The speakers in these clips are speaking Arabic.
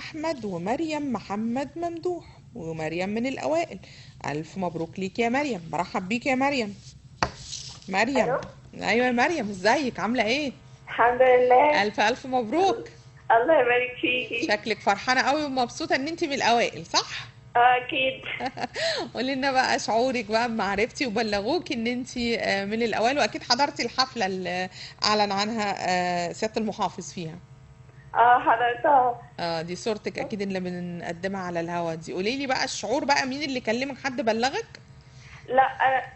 أحمد ومريم محمد ممدوح، ومريم من الأوائل. ألف مبروك ليك يا مريم، برحب بيك يا مريم. الو. مريم. أيوة يا مريم، ازيك عاملة ايه؟ الحمد لله. ألف ألف مبروك. الله يبارك فيكي. شكلك فرحانة قوي ومبسوطة ان انت من الأوائل، صح؟ اكيد. قولي لنا بقى شعورك بقى بمعرفتي وبلغوك ان انت من الأوائل، وأكيد حضرتي الحفلة اللي أعلن عنها سيادة المحافظ فيها. اه حضرتها. دي صورتك اكيد اللي بنقدمها على الهوا دي. قولي لي بقى الشعور بقى، مين اللي كلمك، حد بلغك؟ لا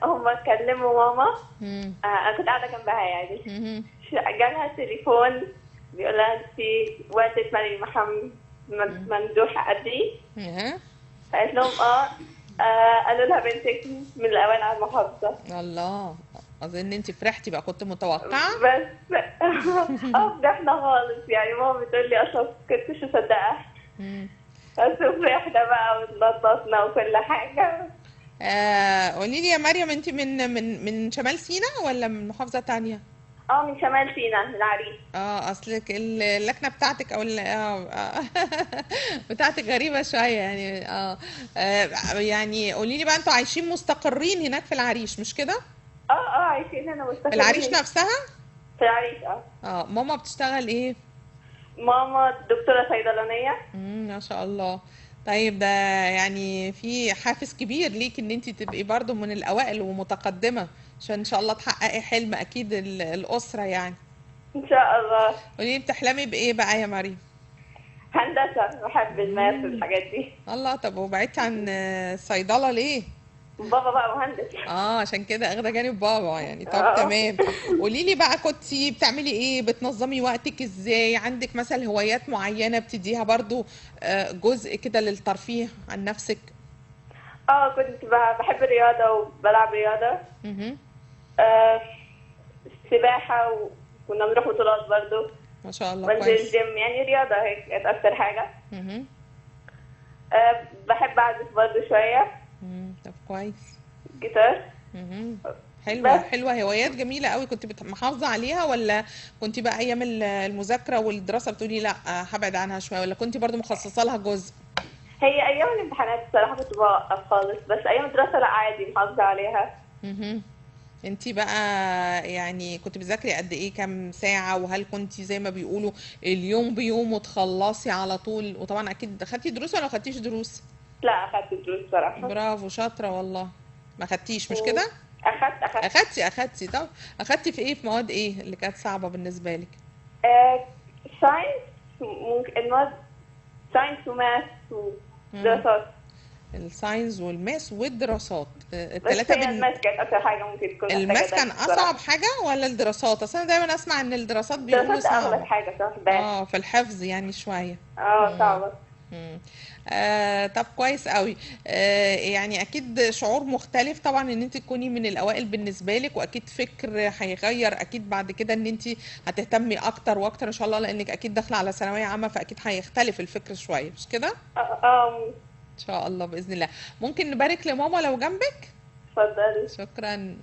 هم كلموا ماما. امم. انا كنت قاعده جنبها يعني. امم. جالها تليفون بيقول لها انت والدة مريم محمد ممدوح قدي. ها. قالت لهم قالوا لها بنتك من الاوائل على المحافظه. الله. اظن انت فرحتي بقى، كنت متوقعه. بس فرحنا خالص يعني. ماما بتقول لي اصلا كنتش مصدقه. امم. بس فرحنا بقى واتنططنا وكل حاجه. قولي لي يا مريم، انت من شمال سيناء ولا من محافظه تانية؟ من شمال سيناء من العريش. اصلك اللكنه بتاعتك او بتاعتك غريبه شويه يعني. يعني قولي لي بقى، انتوا عايشين مستقرين هناك في العريش مش كده؟ عايشين هنا في العريش مستقرين. نفسها. في العريش ماما بتشتغل ايه؟ ماما دكتورة صيدلانية. ما شاء الله. طيب ده يعني في حافز كبير ليك ان انت تبقي برضو من الاوائل ومتقدمة، عشان ان شاء الله تحققي حلم اكيد الاسرة يعني. إن شاء الله. قولي لي بتحلمي بايه بقى يا مريم؟ هندسة، بحب الماث مم. والحاجات دي. الله. طب وبعدتي عن الصيدلة ليه؟ بابا بقى مهندس. عشان كده اخده جانب بابا يعني. طب اه تمام. قولي لي بقى، كنتي بتعملي ايه، بتنظمي وقتك ازاي، عندك مثلا هوايات معينة بتديها برضو جزء كده للترفيه عن نفسك؟ كنت بحب الرياضة وبلعب رياضة. مهم. آه، السباحة وكنا بنروح بطولات برضو. ما شاء الله، بنزل كويس. الجيم يعني رياضة هيك كانت أكتر حاجة. مهم. بحب أعزف برضو شوية طب كويس. جيتار. مهم. حلوة بس حلوة، هوايات جميلة قوي. كنت محافظة عليها، ولا كنت بقى أيام المذاكرة والدراسة بتقولي لا هبعد عنها شوية، ولا كنت برضو مخصصة لها جزء؟ هي أيام الامتحانات الصراحة كنت بوقف خالص، بس أيام الدراسة لا عادي محافظة عليها. مهم. انتي بقى يعني كنت بتذاكري قد ايه، كام ساعة، وهل كنتي زي ما بيقولوا اليوم بيوم وتخلصي على طول؟ وطبعا اكيد خدتي دروس ولا ما خدتيش دروس؟ لا أخدت دروس صراحة. برافو، شاطرة والله. ما خدتيش مش كده؟ أخدت. اخدتي. طب اخدتي في ايه، في مواد ايه اللي كانت صعبة بالنسبة لك؟ آه، ساينس. ممكن المواد ساينس وماث مم. ودراسات. الساينس والماس والدراسات، بس التلاتة هي الماث كانت أكتر حاجة ممكن تكون محتاجة الماس درس كان اصعب الصراحة. حاجة ولا الدراسات؟ اصل انا دايما اسمع ان الدراسات بيقولوا الدراسات أغلب صعبة. حاجة صراحة بس. في الحفظ يعني شوية. مم. صعبة. مم. طب كويس قوي. يعني اكيد شعور مختلف طبعا ان انت تكوني من الاوائل بالنسبه لك، واكيد فكر هيغير اكيد بعد كده ان انت هتهتمي اكتر واكتر ان شاء الله، لانك اكيد داخله على ثانويه عامه، فاكيد هيختلف الفكر شويه مش كده؟ ان شاء الله باذن الله. ممكن نبارك لماما لو جنبك؟ اتفضلي. شكرا.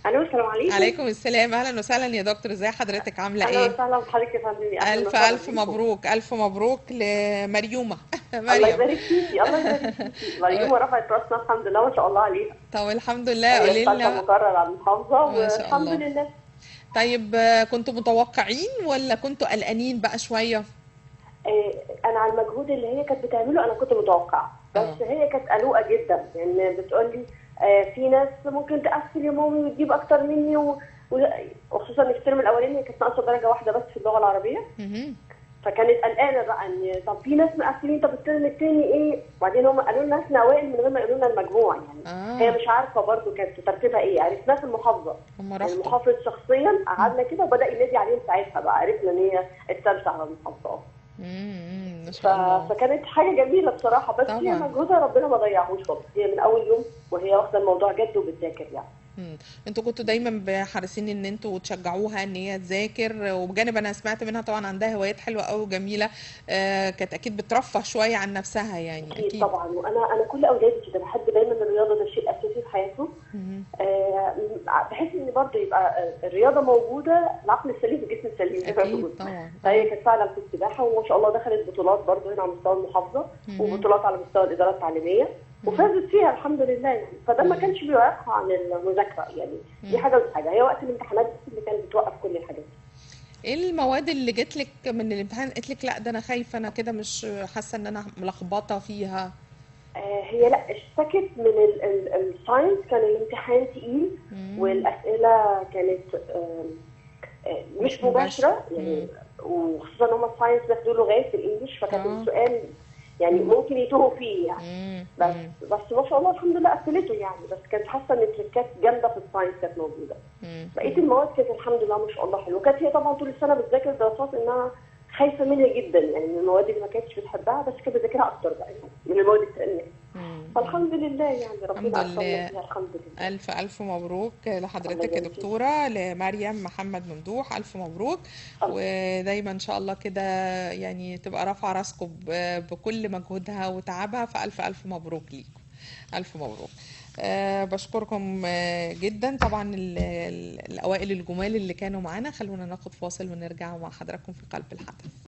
الو السلام عليكم. عليكم السلام، اهلا وسهلا يا دكتور، ازي حضرتك، عامله اهلا ايه؟ وسهلا بحضرتك يا فندم، اهلا الف وسهلا الف بيكم. مبروك، الف مبروك لمريومه الله مريم. يبارك فيكي، الله يبارك فيكي. مريم رفعت راسنا الحمد لله ما شاء الله عليها. طب الحمد لله، هي في قولي ثالثه لنا. مقرر على المحافظه ما شاء والحمد الله. لله. طيب كنتوا متوقعين ولا كنتوا قلقانين بقى شوية؟ انا على المجهود اللي هي كانت بتعمله انا كنت متوقعه، بس اه. هي كانت قلقه جدا يعني بتقول لي في ناس ممكن تقفل يا مامي وتجيب اكتر مني وخصوصا إن في الترم الاولاني كانت ناقصه درجه واحده بس في اللغه العربيه. مهم. فكانت قلقانه بقى ان طب في ناس مقفلين، طب الترم الثاني ايه؟ وبعدين هم قالوا لنا احنا اوائل من غير ما يقولوا لنا المجموع يعني. هي اه. مش عارفه برضو كانت ترتيبها ايه، عرفناها في المحافظه. هم يعني رحتوا. المحافظ شخصيا قعدنا كده وبدا ينادي عليهم ساعتها، بقى عرفنا ان هي الثالثه على المحافظه. ما شاء الله. فكانت حاجه جميله بصراحه، بس هي طبعا. مجهودها ربنا ما ضيعهوش خالص، هي من اول يوم وهي واخده الموضوع جد وبتذاكر يعني. انتوا كنتوا دايما حريصين ان انتوا تشجعوها ان هي تذاكر، وبجانب انا سمعت منها طبعا عندها هوايات حلوة قوي وجميلة. كانت اكيد بترفه شوية عن نفسها يعني اكيد اكيد. طبعا، وانا كل اولادي كده بحب دايما الرياضه، ده شيء اساسي في حياتهم. مهم. بحيث ان برضه يبقى الرياضه موجوده، العقل السليم في الجسم السليم زي ما اكيد بيقولوا. طبعا. فهي كانت فعلا في السباحه، وما شاء الله دخلت بطولات برضه هنا على مستوى المحافظه، مهم. وبطولات على مستوى الاداره التعليميه، مم. وفازت فيها الحمد لله يعني. فده ما مم. كانش بيوقفها عن المذاكره يعني. دي مم. حاجه ودي حاجه، هي وقت الامتحانات بس اللي كانت بتوقف كل الحاجات. ايه المواد اللي جت لك من الامتحان قلت لك لا ده انا خايفه، انا كده مش حاسه ان انا ملخبطه فيها؟ هي لا، اشتكت من الساينس، كان الامتحان تقيل، مم. والاسئله كانت مش مش مباشره. مباشره يعني. وخصوصا هم الساينس بياخدوا لغات في الانجليش، فكانت اه. السؤال يعني مم. ممكن يتوهوا فيه يعني. مم. مم. بس ما شاء الله الحمد لله قفلته يعني. بس كانت حاسه ان التريكات جامده في الساينس كانت موجوده. مم. بقيه المواد كانت الحمد لله ما شاء الله حلوه. كانت هي طبعا طول السنه بتذاكر دراسات، انها خايفه منها جدا يعني، من المواد اللي ما كانتش بتحبها، بس كانت بتذاكرها اكتر بقى يعني من المواد الثانيه. مم. مم. فالحمد لله يعني، الحمد ربنا اكرمنا لله. فيها الحمد لله. ألف ألف مبروك الله لحضرتك يا يبارك فيك. دكتورة، لمريم محمد ممدوح، ألف مبروك. ودايما إن شاء الله كده يعني تبقى رافعة راسكم بكل مجهودها وتعبها، فألف ألف مبروك ليكم. ألف مبروك. بشكركم جدا طبعا الأوائل الجمال اللي كانوا معانا. خلونا ناخد فاصل ونرجع مع حضراتكم في قلب الحدث.